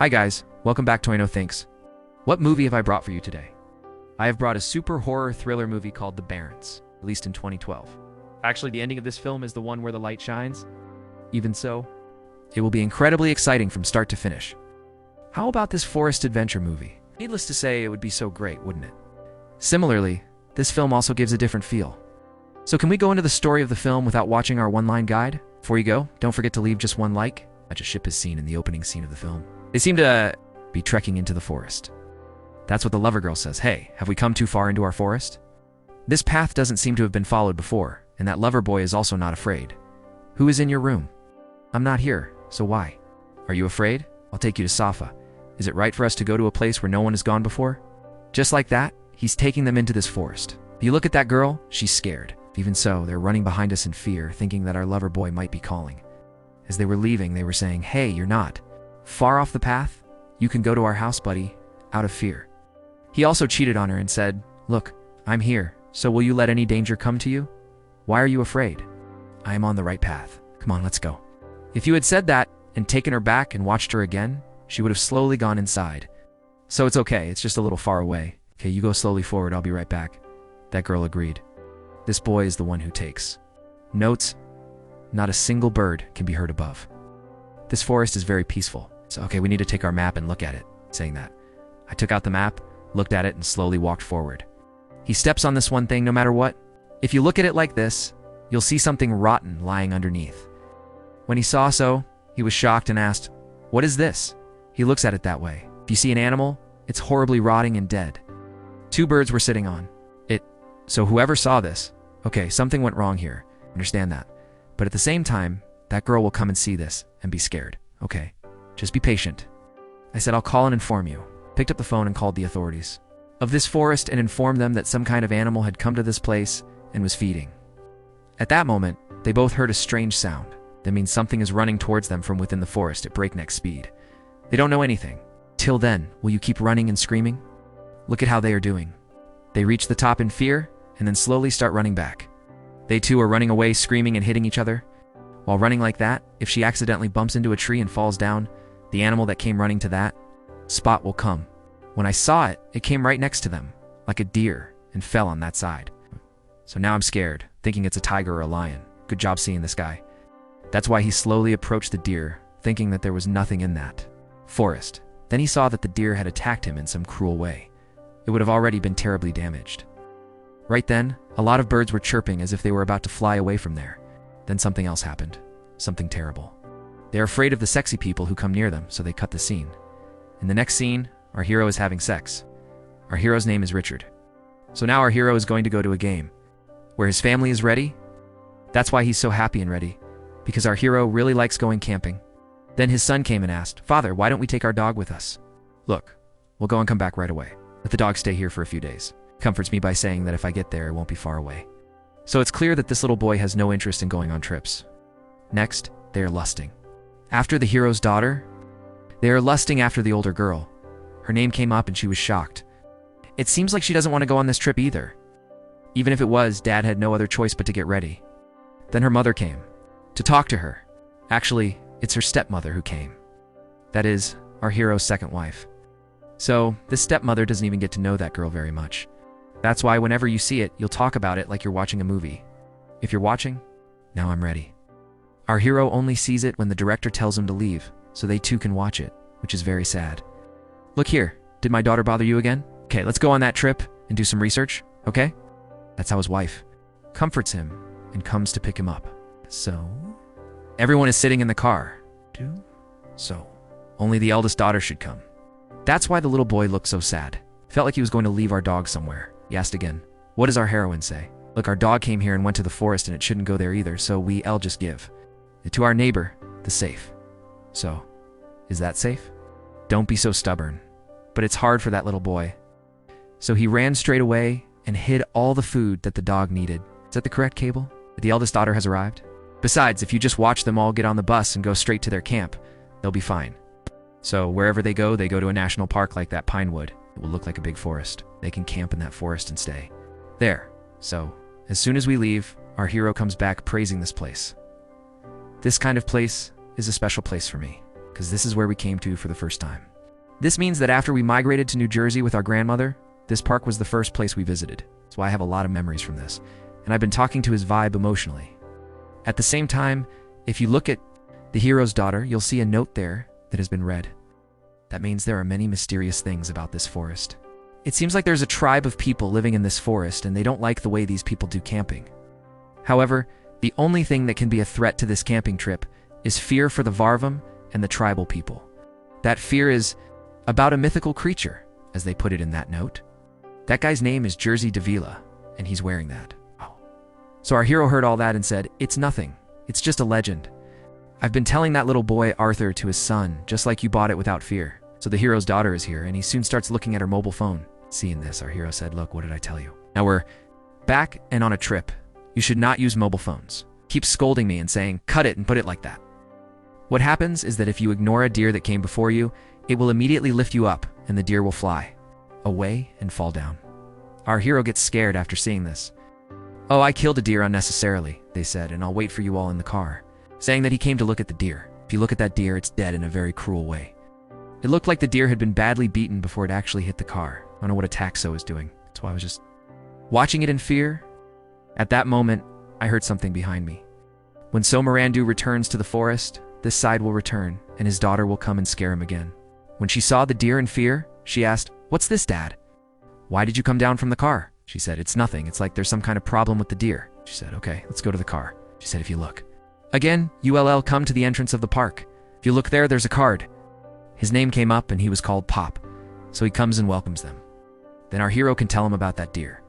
Hi guys, welcome back to Inno Thinks. What movie have I brought for you today? I have brought a super horror thriller movie called The Barrens, released in 2012. Actually, the ending of this film is the one where the light shines. Even so, it will be incredibly exciting from start to finish. How about this forest adventure movie? Needless to say, it would be so great, wouldn't it? Similarly, this film also gives a different feel. So can we go into the story of the film without watching our one-line guide? Before you go, don't forget to leave just one like. Such a ship is seen in the opening scene of the film. They seem to be trekking into the forest. That's what the lover girl says. Hey, have we come too far into our forest? This path doesn't seem to have been followed before, and that lover boy is also not afraid. Who is in your room? I'm not here, so why? Are you afraid? I'll take you to Safa. Is it right for us to go to a place where no one has gone before? Just like that, he's taking them into this forest. If you look at that girl, she's scared. Even so, they're running behind us in fear, thinking that our lover boy might be calling. As they were leaving, they were saying, hey, you're not far off the path. You can go to our house, buddy, out of fear. He also cheated on her and said, look, I'm here, so will you let any danger come to you? Why are you afraid? I am on the right path. Come on, let's go. If you had said that and taken her back and watched her again, she would have slowly gone inside. So it's okay, it's just a little far away. Okay, you go slowly forward, I'll be right back. That girl agreed. This boy is the one who takes notes. Not a single bird can be heard above. This forest is very peaceful. So, okay, we need to take our map and look at it. Saying that, I took out the map, looked at it, and slowly walked forward. He steps on this one thing no matter what. If you look at it like this, you'll see something rotten lying underneath. When he saw so, he was shocked and asked, what is this? He looks at it that way. If you see an animal, it's horribly rotting and dead. Two birds were sitting on it. So whoever saw this, okay, something went wrong here. Understand that. But at the same time, that girl will come and see this and be scared. Okay, just be patient. I said, I'll call and inform you. Picked up the phone and called the authorities of this forest and informed them that some kind of animal had come to this place and was feeding. At that moment, they both heard a strange sound. That means something is running towards them from within the forest at breakneck speed. They don't know anything. Till then, will you keep running and screaming? Look at how they are doing. They reach the top in fear and then slowly start running back. They too are running away, screaming and hitting each other. While running like that, if she accidentally bumps into a tree and falls down, the animal that came running to that spot will come. When I saw it, it came right next to them, like a deer, and fell on that side. So now I'm scared, thinking it's a tiger or a lion. Good job seeing this guy. That's why he slowly approached the deer, thinking that there was nothing in that forest. Then he saw that the deer had attacked him in some cruel way. It would have already been terribly damaged. Right then, a lot of birds were chirping as if they were about to fly away from there. Then something else happened. Something terrible. They are afraid of the sexy people who come near them, so they cut the scene. In the next scene, our hero is having sex. Our hero's name is Richard. So now our hero is going to go to a game where his family is ready. That's why he's so happy and ready, because our hero really likes going camping. Then his son came and asked, Father, why don't we take our dog with us? Look, we'll go and come back right away. Let the dog stay here for a few days. Comforts me by saying that if I get there, it won't be far away. So it's clear that this little boy has no interest in going on trips. Next, they are lusting. After the hero's daughter, they are lusting after the older girl. Her name came up and she was shocked. It seems like she doesn't want to go on this trip either. Even if it was, Dad had no other choice but to get ready. Then her mother came to talk to her. Actually, it's her stepmother who came. That is, our hero's second wife. So, this stepmother doesn't even get to know that girl very much. That's why whenever you see it, you'll talk about it like you're watching a movie. If you're watching, now I'm ready. Our hero only sees it when the director tells him to leave, so they too can watch it, which is very sad. Look here, did my daughter bother you again? Okay, let's go on that trip and do some research, okay? That's how his wife comforts him and comes to pick him up. So, everyone is sitting in the car. So, only the eldest daughter should come. That's why the little boy looked so sad. Felt like he was going to leave our dog somewhere. He asked again, what does our heroine say? Look, our dog came here and went to the forest and it shouldn't go there either, so I'll just give it to our neighbor, the safe. So, is that safe? Don't be so stubborn. But it's hard for that little boy. So he ran straight away and hid all the food that the dog needed. Is that the correct cable? That the eldest daughter has arrived? Besides, if you just watch them all get on the bus and go straight to their camp, they'll be fine. So wherever they go to a national park like that Pinewood. It will look like a big forest. They can camp in that forest and stay there. So, as soon as we leave, our hero comes back praising this place. This kind of place is a special place for me. because this is where we came to for the first time. This means that after we migrated to New Jersey with our grandmother, this park was the first place we visited. So I have a lot of memories from this, and I've been talking to his vibe emotionally. At the same time, if you look at the hero's daughter, you'll see a note there that has been read. That means there are many mysterious things about this forest. It seems like there's a tribe of people living in this forest, and they don't like the way these people do camping. However, the only thing that can be a threat to this camping trip is fear for the Varvam and the tribal people. That fear is about a mythical creature, as they put it in that note. That guy's name is Jerzy Davila, and he's wearing that. Oh. So our hero heard all that and said, "It's nothing. It's just a legend. I've been telling that little boy Arthur to his son, just like you bought it without fear." So the hero's daughter is here, and he soon starts looking at her mobile phone. Seeing this, our hero said, "Look, what did I tell you?" Now we're back and on a trip. You should not use mobile phones. Keep scolding me and saying, "Cut it and put it like that." What happens is that if you ignore a deer that came before you, it will immediately lift you up, and the deer will fly away and fall down. Our hero gets scared after seeing this. "Oh, I killed a deer unnecessarily," they said, "and I'll wait for you all in the car," saying that he came to look at the deer. If you look at that deer, it's dead in a very cruel way. It looked like the deer had been badly beaten before it actually hit the car. I don't know what a taxo is doing. That's why I was just watching it in fear. At that moment, I heard something behind me. When Somarandu returns to the forest, this side will return, and his daughter will come and scare him again. When she saw the deer in fear, she asked, "What's this, Dad? Why did you come down from the car?" She said, "It's nothing. It's like there's some kind of problem with the deer." She said, "Okay, let's go to the car." She said, "If you look." Again, ULL come to the entrance of the park. If you look there, there's a card. His name came up and he was called Pop. So he comes and welcomes them. Then our hero can tell him about that deer.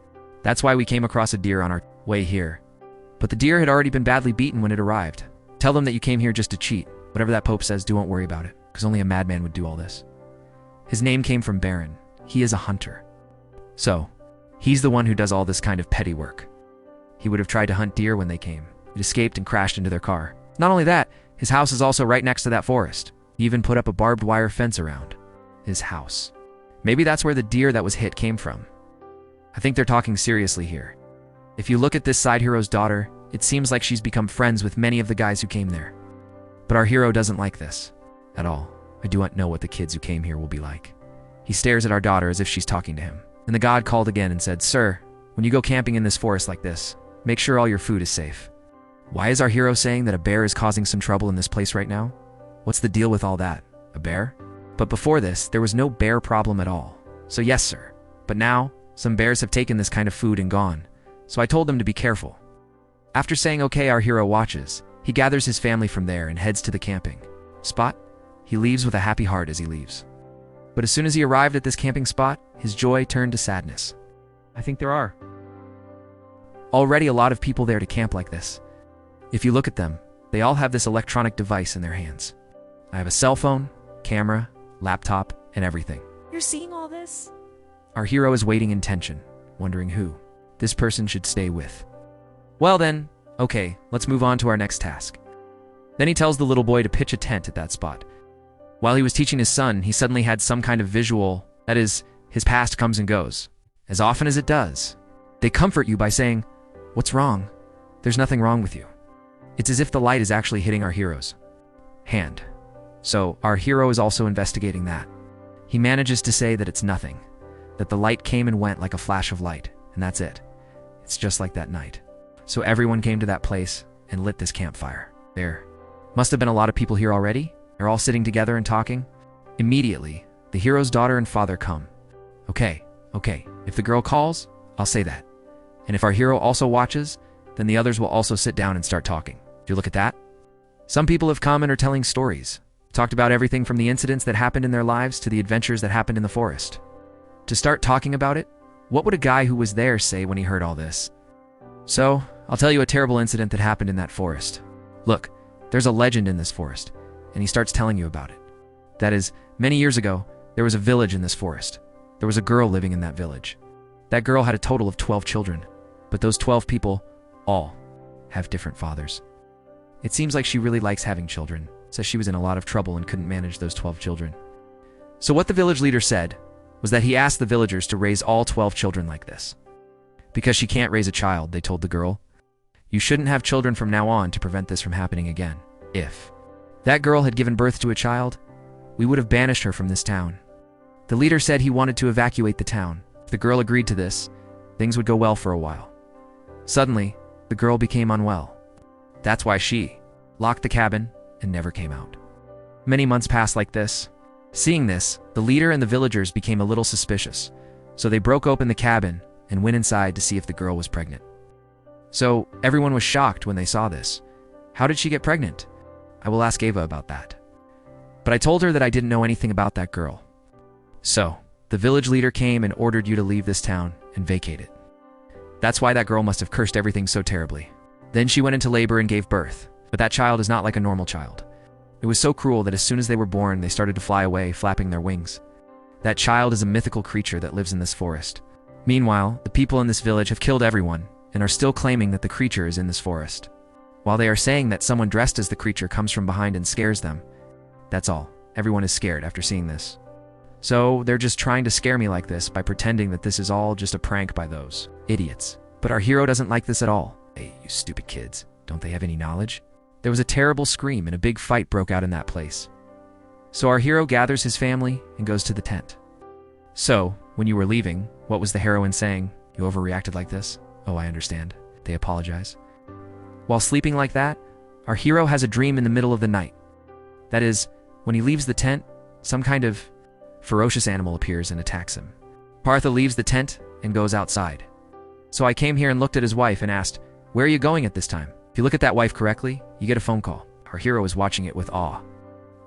That's why we came across a deer on our way here. But the deer had already been badly beaten when it arrived. Tell them that you came here just to cheat. Whatever that Pope says, don't worry about it, because only a madman would do all this. His name came from Barren. He is a hunter. So, he's the one who does all this kind of petty work. He would have tried to hunt deer when they came. It escaped and crashed into their car. Not only that, his house is also right next to that forest. He even put up a barbed wire fence around his house. Maybe that's where the deer that was hit came from. I think they're talking seriously here. If you look at this side hero's daughter, it seems like she's become friends with many of the guys who came there. But our hero doesn't like this at all. I do not know what the kids who came here will be like. He stares at our daughter as if she's talking to him. And the god called again and said, "Sir, when you go camping in this forest like this, make sure all your food is safe." Why is our hero saying that a bear is causing some trouble in this place right now? What's the deal with all that? A bear? But before this, there was no bear problem at all. So yes, sir. But now, some bears have taken this kind of food and gone. So I told them to be careful. After saying okay, our hero watches. He gathers his family from there and heads to the camping spot. He leaves with a happy heart as he leaves. But as soon as he arrived at this camping spot, his joy turned to sadness. I think there are already a lot of people there to camp like this. If you look at them, they all have this electronic device in their hands. I have a cell phone, camera, laptop, and everything. You're seeing all this? Our hero is waiting in tension, wondering who this person should stay with. Well then, okay, let's move on to our next task. Then he tells the little boy to pitch a tent at that spot. While he was teaching his son, he suddenly had some kind of visual, that is, his past comes and goes, as often as it does. They comfort you by saying, "What's wrong? There's nothing wrong with you." It's as if the light is actually hitting our hero's hand. So our hero is also investigating that. He manages to say that it's nothing, that the light came and went like a flash of light, and that's it. It's just like that night. So everyone came to that place and lit this campfire. There must have been a lot of people here already. They're all sitting together and talking. Immediately, the hero's daughter and father come. Okay, if the girl calls, I'll say that. And if our hero also watches, then the others will also sit down and start talking. Do you look at that? Some people have come and are telling stories. Talked about everything from the incidents that happened in their lives to the adventures that happened in the forest. To start talking about it, what would a guy who was there say when he heard all this? So, I'll tell you a terrible incident that happened in that forest. Look, there's a legend in this forest, and he starts telling you about it. That is, many years ago, there was a village in this forest. There was a girl living in that village. That girl had a total of 12 children, but those 12 people all have different fathers. It seems like she really likes having children, says she was in a lot of trouble and couldn't manage those 12 children. So what the village leader said was that he asked the villagers to raise all 12 children like this. Because she can't raise a child, they told the girl, you shouldn't have children from now on to prevent this from happening again. If That girl had given birth to a child. We would have banished her from this town. The leader said he wanted to evacuate the town. If the girl agreed to this, things would go well for a while. Suddenly, the girl became unwell. That's why she locked the cabin and never came out. Many months passed like this. Seeing this, the leader and the villagers became a little suspicious, so they broke open the cabin and went inside to see if the girl was pregnant. So everyone was shocked when they saw this. How did she get pregnant? I will ask Ava about that. But I told her that I didn't know anything about that girl. So, the village leader came and ordered you to leave this town and vacate it. That's why that girl must have cursed everything so terribly. Then she went into labor and gave birth, but that child is not like a normal child. It was so cruel that as soon as they were born, they started to fly away, flapping their wings. That child is a mythical creature that lives in this forest. Meanwhile, the people in this village have killed everyone and are still claiming that the creature is in this forest. While they are saying that someone dressed as the creature comes from behind and scares them. That's all. Everyone is scared after seeing this. So they're just trying to scare me like this by pretending that this is all just a prank by those idiots. But our hero doesn't like this at all. Hey, you stupid kids. Don't they have any knowledge? There was a terrible scream and a big fight broke out in that place. So our hero gathers his family and goes to the tent. So, when you were leaving, what was the heroine saying? You overreacted like this? Oh, I understand. They apologize. While sleeping like that, our hero has a dream in the middle of the night. That is, when he leaves the tent, some kind of ferocious animal appears and attacks him. Partha leaves the tent and goes outside. So I came here and looked at his wife and asked, where are you going at this time? If you look at that wife correctly, you get a phone call. Our hero is watching it with awe.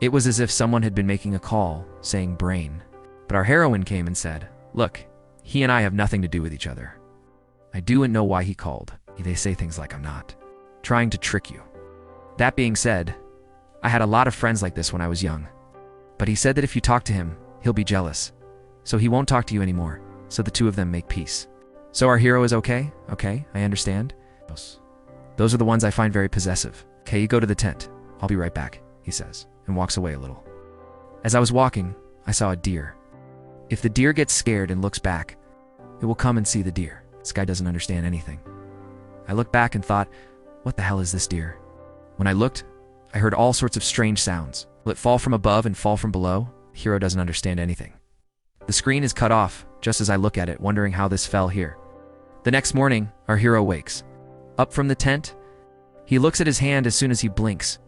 It was as if someone had been making a call, saying brain. But our heroine came and said, look, he and I have nothing to do with each other. I do and know why he called. They say things like I'm not trying to trick you. That being said, I had a lot of friends like this when I was young. But he said that if you talk to him, he'll be jealous. So he won't talk to you anymore. So the two of them make peace. So our hero is okay? Okay, I understand. Those are the ones I find very possessive. Okay, you go to the tent. I'll be right back, he says, and walks away a little. As I was walking, I saw a deer. If the deer gets scared and looks back, it will come and see the deer. This guy doesn't understand anything. I looked back and thought, what the hell is this deer? When I looked, I heard all sorts of strange sounds. Will it fall from above and fall from below? The hero doesn't understand anything. The screen is cut off just as I look at it, wondering how this fell here. The next morning, our hero wakes. Up from the tent, he looks at his hand as soon as he blinks.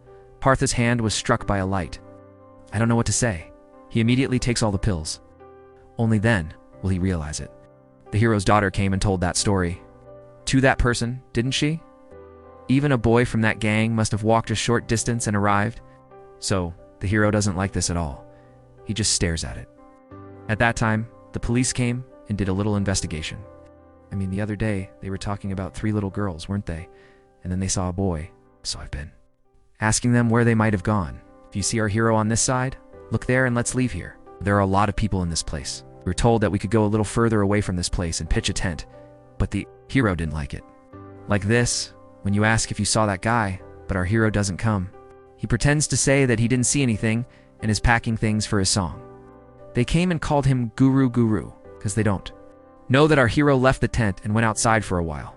Partha's hand was struck by a light. I don't know what to say. He immediately takes all the pills. Only then will he realize it. The hero's daughter came and told that story to that person, didn't she? Even a boy from that gang must have walked a short distance and arrived. So, the hero doesn't like this at all. He just stares at it. At that time, the police came and did a little investigation. I mean, the other day, they were talking about 3 little girls, weren't they? And then they saw a boy. So I've been asking them where they might have gone. If you see our hero on this side, look there and let's leave here. There are a lot of people in this place. We were told that we could go a little further away from this place and pitch a tent, but the hero didn't like it. Like this, when you ask if you saw that guy, but our hero doesn't come. He pretends to say that he didn't see anything and is packing things for his song. They came and called him Guru Guru, because they don't know that our hero left the tent and went outside for a while.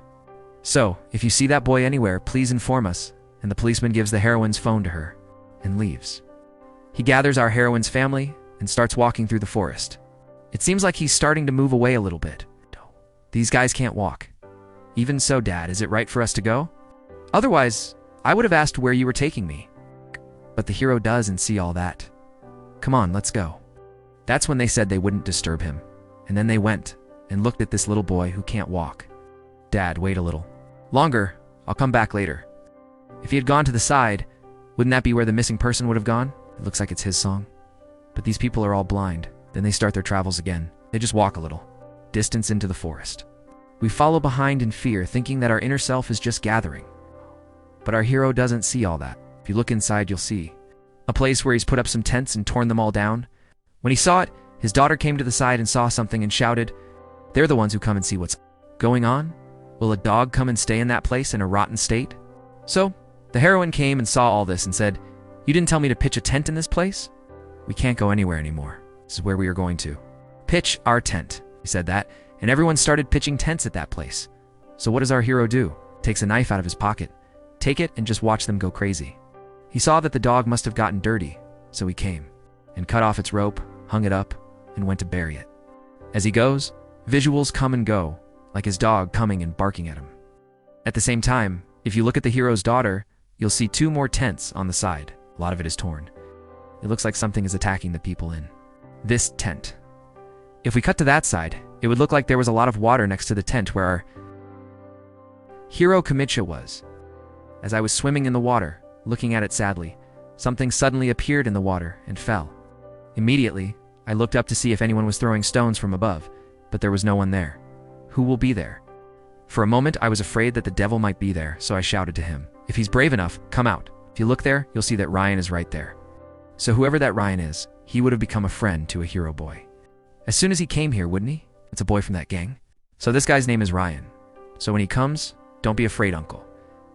So, if you see that boy anywhere, please inform us, and the policeman gives the heroine's phone to her and leaves. He gathers our heroine's family and starts walking through the forest. It seems like he's starting to move away a little bit. These guys can't walk. Even so, Dad, is it right for us to go? Otherwise, I would have asked where you were taking me. But the hero doesn't see all that. Come on, let's go. That's when they said they wouldn't disturb him. And then they went and looked at this little boy who can't walk. Dad, wait a little longer. I'll come back later. If he had gone to the side, wouldn't that be where the missing person would have gone? It looks like it's his song. But these people are all blind. Then they start their travels again. They just walk a little distance into the forest. We follow behind in fear, thinking that our inner self is just gathering. But our hero doesn't see all that. If you look inside, you'll see a place where he's put up some tents and torn them all down. When he saw it, his daughter came to the side and saw something and shouted, "They're the ones who come and see what's going on? Will a dog come and stay in that place in a rotten state?" So, the heroine came and saw all this and said, "You didn't tell me to pitch a tent in this place? We can't go anywhere anymore. This is where we are going to pitch our tent." He said that, and everyone started pitching tents at that place. So what does our hero do? Takes a knife out of his pocket. Take it and just watch them go crazy. He saw that the dog must have gotten dirty, so he came and cut off its rope, hung it up, and went to bury it. As he goes, visuals come and go, like his dog coming and barking at him. At the same time, if you look at the hero's daughter, you'll see 2 more tents on the side. A lot of it is torn. It looks like something is attacking the people in this tent. If we cut to that side, it would look like there was a lot of water next to the tent where our hero Kamicha was. As I was swimming in the water, looking at it sadly, something suddenly appeared in the water and fell. Immediately, I looked up to see if anyone was throwing stones from above, but there was no one there. Who will be there? For a moment, I was afraid that the devil might be there, so I shouted to him, "If he's brave enough, come out." If you look there, you'll see that Ryan is right there. So whoever that Ryan is, he would have become a friend to a hero boy. As soon as he came here, wouldn't he? It's a boy from that gang. So this guy's name is Ryan. So when he comes, don't be afraid, uncle.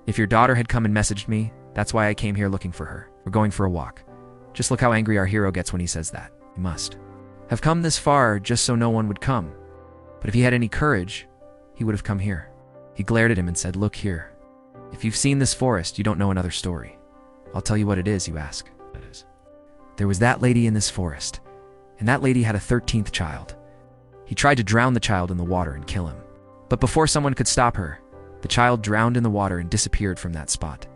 If your daughter had come and messaged me, that's why I came here looking for her. We're going for a walk. Just look how angry our hero gets when he says that. He must have come this far just so no one would come. But if he had any courage, he would have come here. He glared at him and said, "Look here. If you've seen this forest, you don't know another story. I'll tell you what it is, you ask. There was that lady in this forest, and that lady had a 13th child. He tried to drown the child in the water and kill him. But before someone could stop her, the child drowned in the water and disappeared from that spot.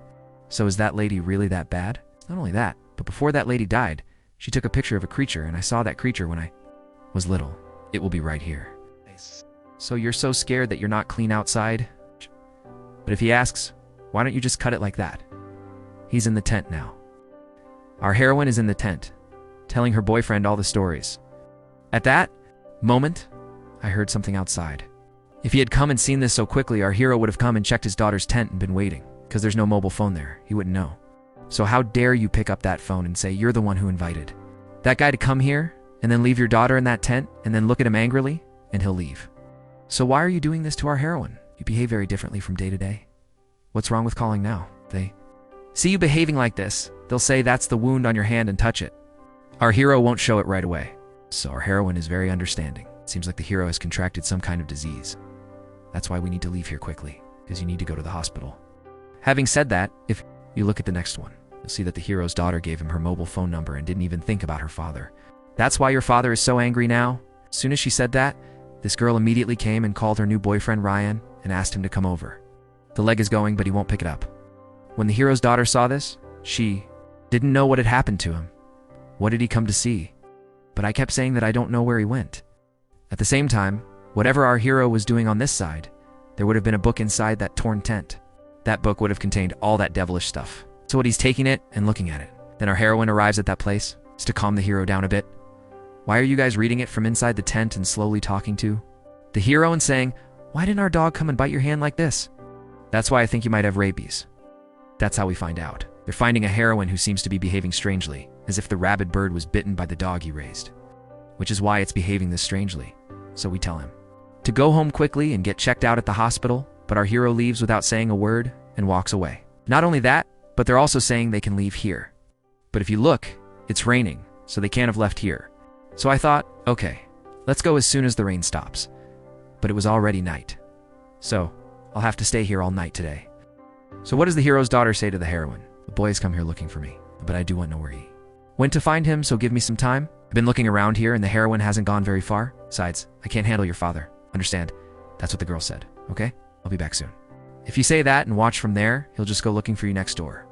So is that lady really that bad? Not only that, but before that lady died, she took a picture of a creature, and I saw that creature when I was little. It will be right here." So you're so scared that you're not clean outside? But if he asks, why don't you just cut it like that? He's in the tent now. Our heroine is in the tent, telling her boyfriend all the stories. At that moment, I heard something outside. If he had come and seen this so quickly, our hero would have come and checked his daughter's tent and been waiting, because there's no mobile phone there. He wouldn't know. So how dare you pick up that phone and say you're the one who invited that guy to come here, and then leave your daughter in that tent, and then look at him angrily, and he'll leave. So why are you doing this to our heroine? You behave very differently from day to day. What's wrong with calling now? They see you behaving like this, they'll say that's the wound on your hand and touch it. Our hero won't show it right away. So our heroine is very understanding. It seems like the hero has contracted some kind of disease. That's why we need to leave here quickly, because you need to go to the hospital. Having said that, if you look at the next one, you'll see that the hero's daughter gave him her mobile phone number and didn't even think about her father. That's why your father is so angry now. As soon as she said that, this girl immediately came and called her new boyfriend Ryan and asked him to come over. The leg is going, but he won't pick it up. When the hero's daughter saw this, she didn't know what had happened to him. What did he come to see? But I kept saying that I don't know where he went. At the same time, whatever our hero was doing on this side, there would have been a book inside that torn tent. That book would have contained all that devilish stuff. So what he's taking it and looking at it. Then our heroine arrives at that place, just to calm the hero down a bit. Why are you guys reading it from inside the tent and slowly talking to the hero and saying, "Why didn't our dog come and bite your hand like this?" That's why I think you might have rabies. That's how we find out. They're finding a heroine who seems to be behaving strangely, as if the rabid bird was bitten by the dog he raised. Which is why it's behaving this strangely. So we tell him to go home quickly and get checked out at the hospital, but our hero leaves without saying a word and walks away. Not only that, but they're also saying they can leave here. But if you look, it's raining, so they can't have left here. So I thought, okay, let's go as soon as the rain stops. But it was already night. So I'll have to stay here all night today. So what does the hero's daughter say to the heroine? "The boy has come here looking for me, but I do want to know where he went to find him, so give me some time. I've been looking around here and the heroine hasn't gone very far. Besides, I can't handle your father. Understand?" That's what the girl said. Okay? I'll be back soon. If you say that and watch from there, he'll just go looking for you next door.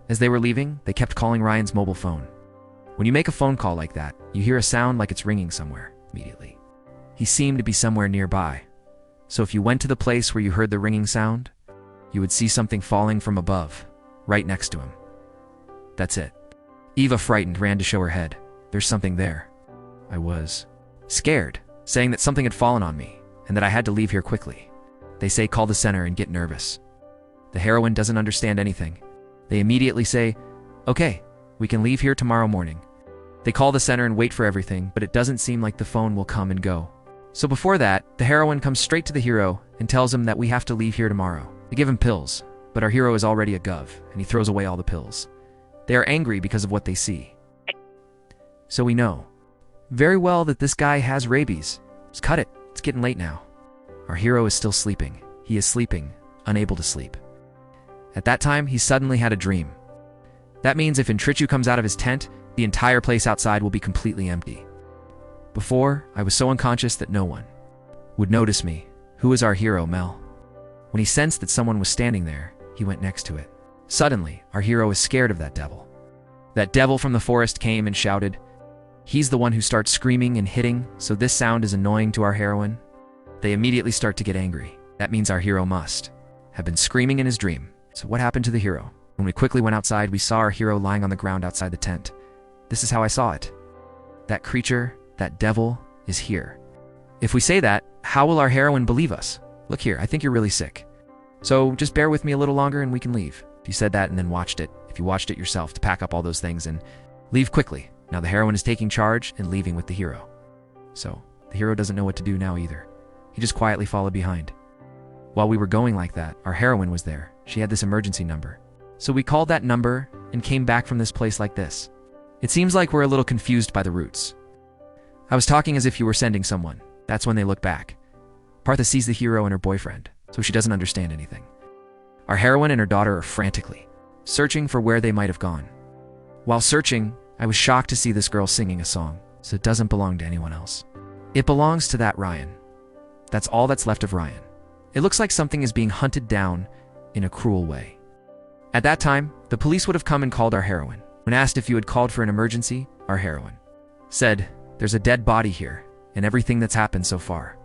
As they were leaving, they kept calling Ryan's mobile phone. When you make a phone call like that, you hear a sound like it's ringing somewhere immediately. He seemed to be somewhere nearby. So if you went to the place where you heard the ringing sound, you would see something falling from above, right next to him. That's it. Eva, frightened, ran to show her head. There's something there. I was scared, saying that something had fallen on me, and that I had to leave here quickly. They say call the center and get nervous. The heroine doesn't understand anything. They immediately say, okay, we can leave here tomorrow morning. They call the center and wait for everything, but it doesn't seem like the phone will come and go. So before that, the heroine comes straight to the hero and tells him that we have to leave here tomorrow. They give him pills, but our hero is already a gov, and he throws away all the pills. They are angry because of what they see. So we know very well that this guy has rabies. Just cut it. It's getting late now. Our hero is still sleeping. He is sleeping, unable to sleep. At that time, he suddenly had a dream. That means if Intrichu comes out of his tent, the entire place outside will be completely empty. Before, I was so unconscious that no one would notice me. Who is our hero, Mel? When he sensed that someone was standing there, he went next to it. Suddenly, our hero is scared of that devil. That devil from the forest came and shouted. He's the one who starts screaming and hitting, so this sound is annoying to our heroine. They immediately start to get angry. That means our hero must have been screaming in his dream. So what happened to the hero? When we quickly went outside, we saw our hero lying on the ground outside the tent. This is how I saw it. That creature, that devil, is here. If we say that, how will our heroine believe us? Look here, I think you're really sick. So just bear with me a little longer and we can leave. If you said that and then watched it, if you watched it yourself, to pack up all those things and leave quickly. Now the heroine is taking charge and leaving with the hero. So the hero doesn't know what to do now either. He just quietly followed behind. While we were going like that, our heroine was there. She had this emergency number. So we called that number and came back from this place like this. It seems like we're a little confused by the routes. I was talking as if you were sending someone. That's when they look back. Partha sees the hero and her boyfriend, so she doesn't understand anything. Our heroine and her daughter are frantically searching for where they might have gone. While searching, I was shocked to see this girl singing a song, so it doesn't belong to anyone else. It belongs to that Ryan. That's all that's left of Ryan. It looks like something is being hunted down in a cruel way. At that time, the police would have come and called our heroine. When asked if you had called for an emergency, our heroine said, "There's a dead body here, and everything that's happened so far."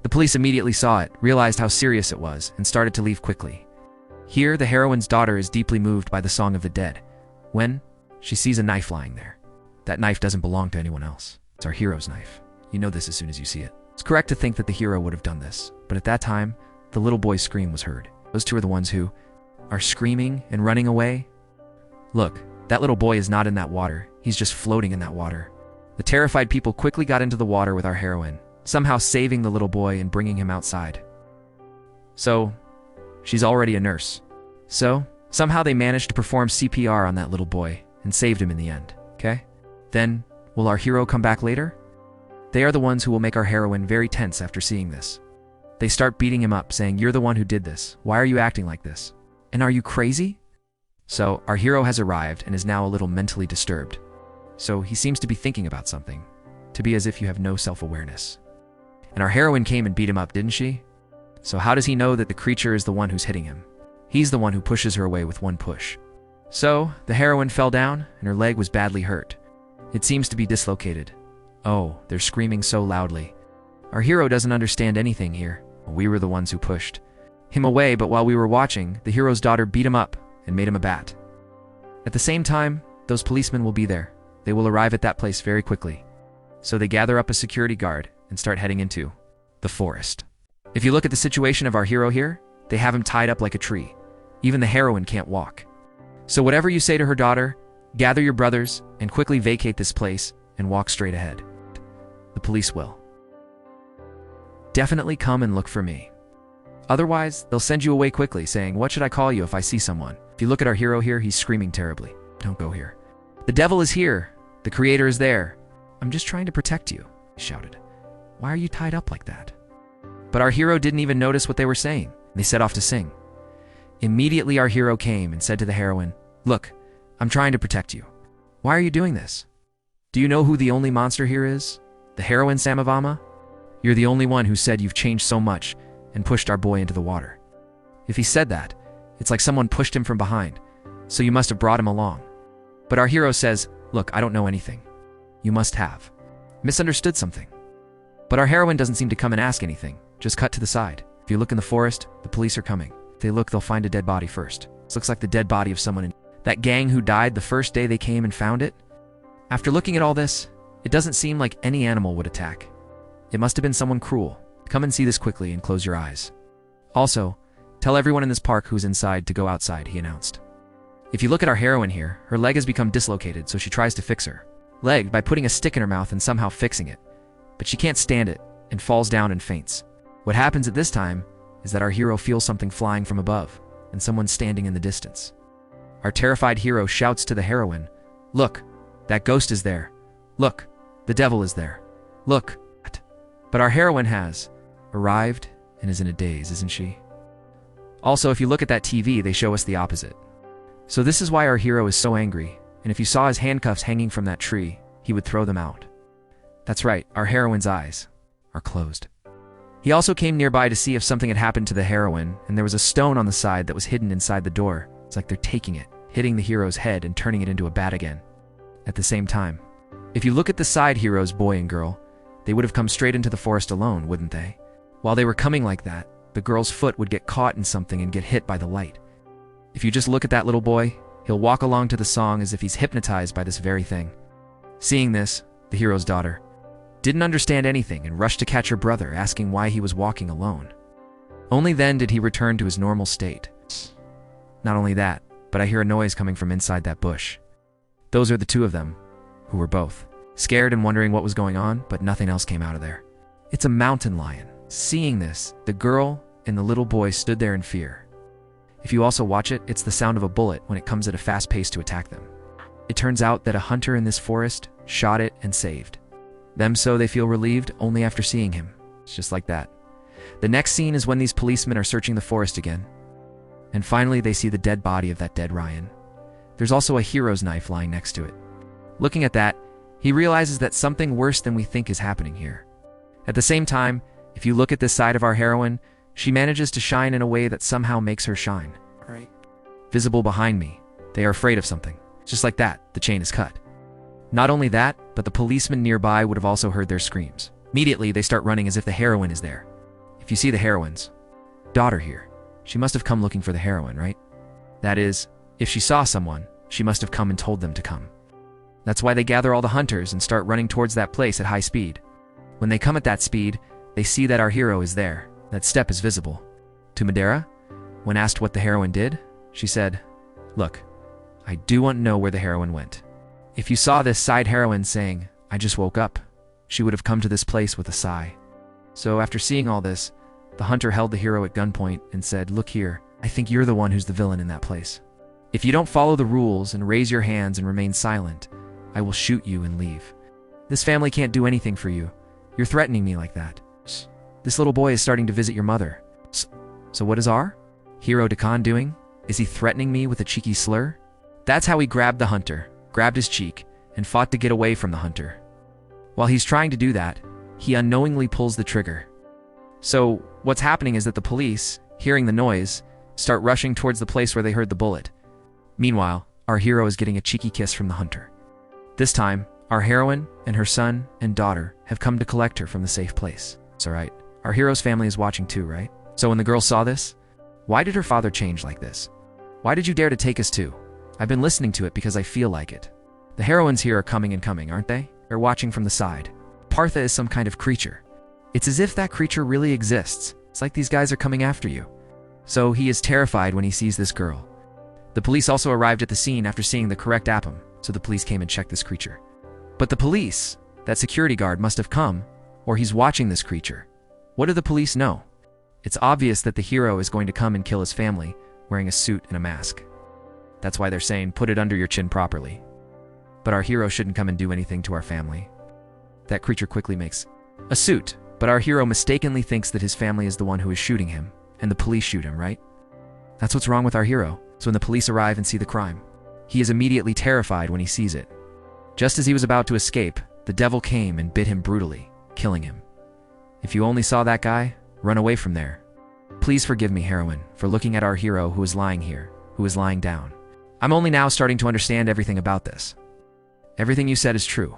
The police immediately saw it, realized how serious it was, and started to leave quickly. Here, the heroine's daughter is deeply moved by the song of the dead, when she sees a knife lying there. That knife doesn't belong to anyone else. It's our hero's knife. You know this as soon as you see it. It's correct to think that the hero would have done this, but at that time, the little boy's scream was heard. Those two are the ones who are screaming and running away. Look, that little boy is not in that water. He's just floating in that water. The terrified people quickly got into the water with our heroine, somehow saving the little boy and bringing him outside. So, she's already a nurse. So, somehow they managed to perform CPR on that little boy and saved him in the end, okay? Then, will our hero come back later? They are the ones who will make our heroine very tense after seeing this. They start beating him up, saying, "You're the one who did this. Why are you acting like this? And are you crazy?" So, our hero has arrived and is now a little mentally disturbed. So, he seems to be thinking about something, to be as if you have no self-awareness. And our heroine came and beat him up, didn't she? So how does he know that the creature is the one who's hitting him? He's the one who pushes her away with one push. So, the heroine fell down and her leg was badly hurt. It seems to be dislocated. Oh, they're screaming so loudly. Our hero doesn't understand anything here. We were the ones who pushed him away, but while we were watching, the hero's daughter beat him up and made him a bat. At the same time, those policemen will be there. They will arrive at that place very quickly. So they gather up a security guard and start heading into the forest. If you look at the situation of our hero here, they have him tied up like a tree. Even the heroine can't walk. So whatever you say to her daughter, gather your brothers and quickly vacate this place and walk straight ahead. The police will definitely come and look for me. Otherwise, they'll send you away quickly, saying, "What should I call you if I see someone?" If you look at our hero here, he's screaming terribly. "Don't go here. The devil is here. The creator is there. I'm just trying to protect you," he shouted. "Why are you tied up like that?" But our hero didn't even notice what they were saying. They set off to sing. Immediately our hero came and said to the heroine, "Look, I'm trying to protect you. Why are you doing this? Do you know who the only monster here is? The heroine Samavama? You're the only one who said you've changed so much and pushed our boy into the water. If he said that, it's like someone pushed him from behind, so you must have brought him along." But our hero says, "Look, I don't know anything. You must have misunderstood something." But our heroine doesn't seem to come and ask anything, just cut to the side. If you look in the forest, the police are coming. If they look, they'll find a dead body first. This looks like the dead body of someone in that gang who died the first day they came and found it. After looking at all this, it doesn't seem like any animal would attack. It must have been someone cruel. Come and see this quickly and close your eyes. Also, tell everyone in this park who's inside to go outside, he announced. If you look at our heroine here, her leg has become dislocated, so she tries to fix her leg by putting a stick in her mouth and somehow fixing it. But she can't stand it and falls down and faints. What happens at this time is that our hero feels something flying from above and someone standing in the distance. Our terrified hero shouts to the heroine, "Look, that ghost is there. Look, the devil is there. Look." But our heroine has arrived and is in a daze, isn't she? Also, if you look at that TV, they show us the opposite. So this is why our hero is so angry, and if you saw his handcuffs hanging from that tree, he would throw them out. That's right, our heroine's eyes are closed. He also came nearby to see if something had happened to the heroine, and there was a stone on the side that was hidden inside the door. It's like they're taking it, hitting the hero's head and turning it into a bat again. At the same time, if you look at the side heroes, boy and girl, they would have come straight into the forest alone, wouldn't they? While they were coming like that, the girl's foot would get caught in something and get hit by the light. If you just look at that little boy, he'll walk along to the song as if he's hypnotized by this very thing. Seeing this, the hero's daughter didn't understand anything and rushed to catch her brother, asking why he was walking alone. Only then did he return to his normal state. Not only that, but I hear a noise coming from inside that bush. Those are the two of them, who were both scared and wondering what was going on, but nothing else came out of there. It's a mountain lion. Seeing this, the girl and the little boy stood there in fear. If you also watch it, it's the sound of a bullet when it comes at a fast pace to attack them. It turns out that a hunter in this forest shot it and saved them, so they feel relieved only after seeing him. It's just like that. The next scene is when these policemen are searching the forest again. And finally, they see the dead body of that dead Ryan. There's also a hero's knife lying next to it. Looking at that, he realizes that something worse than we think is happening here. At the same time, if you look at this side of our heroine, she manages to shine in a way that somehow makes her shine. Right. Visible behind me, they are afraid of something. Just like that, the chain is cut. Not only that, but the policemen nearby would have also heard their screams. Immediately, they start running as if the heroine is there. If you see the heroine's daughter here, she must have come looking for the heroine, right? That is, if she saw someone, she must have come and told them to come. That's why they gather all the hunters and start running towards that place at high speed. When they come at that speed, they see that our hero is there. That step is visible. To Madeira, when asked what the heroine did, she said, "Look, I do want to know where the heroine went." If you saw this side heroine saying, "I just woke up," she would have come to this place with a sigh. So after seeing all this, the hunter held the hero at gunpoint and said, "Look here, I think you're the one who's the villain in that place. If you don't follow the rules and raise your hands and remain silent, I will shoot you and leave. This family can't do anything for you. You're threatening me like that. This little boy is starting to visit your mother. So what is our hero Dakan doing? Is he threatening me with a cheeky slur?" That's how he grabbed the hunter, grabbed his cheek, and fought to get away from the hunter. While he's trying to do that, he unknowingly pulls the trigger. So what's happening is that the police, hearing the noise, start rushing towards the place where they heard the bullet. Meanwhile, our hero is getting a cheeky kiss from the hunter. This time, our heroine and her son and daughter have come to collect her from the safe place. It's alright. Our hero's family is watching too, right? So when the girl saw this, why did her father change like this? Why did you dare to take us too? I've been listening to it because I feel like it. The heroines here are coming and coming, aren't they? They're watching from the side. Partha is some kind of creature. It's as if that creature really exists. It's like these guys are coming after you. So he is terrified when he sees this girl. The police also arrived at the scene after seeing the correct appum, so the police came and checked this creature. But the police, that security guard must have come, or he's watching this creature. What do the police know? It's obvious that the hero is going to come and kill his family, wearing a suit and a mask. That's why they're saying, "Put it under your chin properly." But our hero shouldn't come and do anything to our family. That creature quickly makes a suit, but our hero mistakenly thinks that his family is the one who is shooting him, and the police shoot him, right? That's what's wrong with our hero. So when the police arrive and see the crime, he is immediately terrified when he sees it. Just as he was about to escape, the devil came and bit him brutally, killing him. If you only saw that guy, run away from there. Please forgive me, heroine, for looking at our hero who is lying here, who is lying down. I'm only now starting to understand everything about this. Everything you said is true.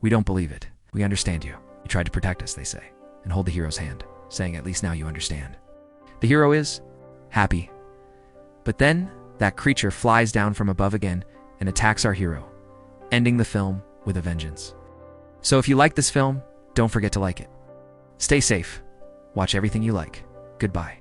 We don't believe it. We understand you. You tried to protect us, they say, and hold the hero's hand, saying at least now you understand. The hero is happy. But then, that creature flies down from above again and attacks our hero, ending the film with a vengeance. So if you like this film, don't forget to like it. Stay safe. Watch everything you like. Goodbye.